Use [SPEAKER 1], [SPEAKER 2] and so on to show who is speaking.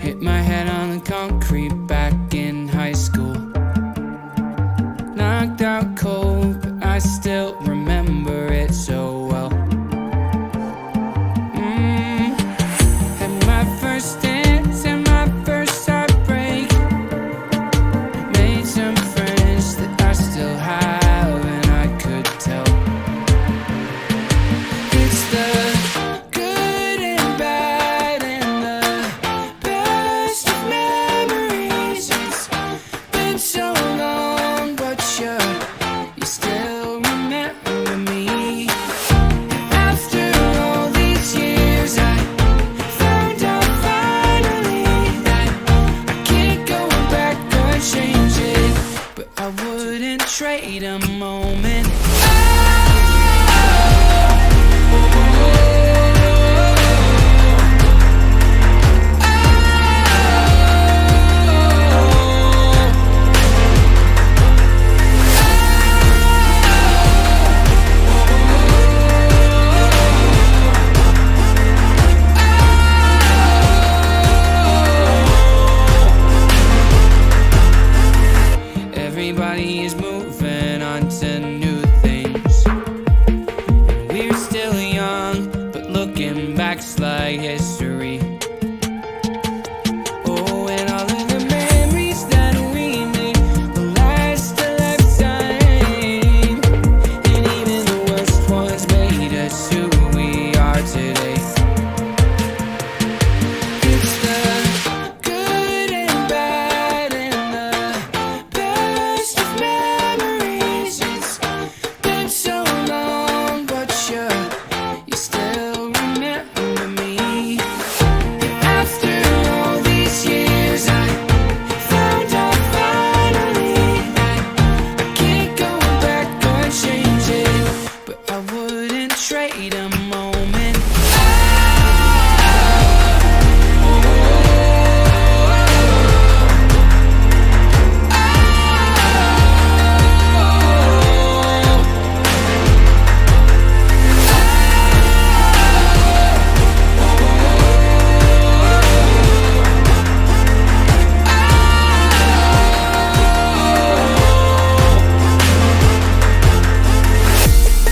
[SPEAKER 1] Hit my head on the concrete back in high school. Knocked out cold, but I still remember it so well. Had my first dance and my first heartbreak. Made some friends that I still have, and I could tell. It's the good and bad and the best of memories. It's been so long, but you still remember me. After all these years, I found out finally that I can't go back or change it, but I wouldn't trade a moment. Everybody is moving on to new things, and we're still young, but looking back's like history.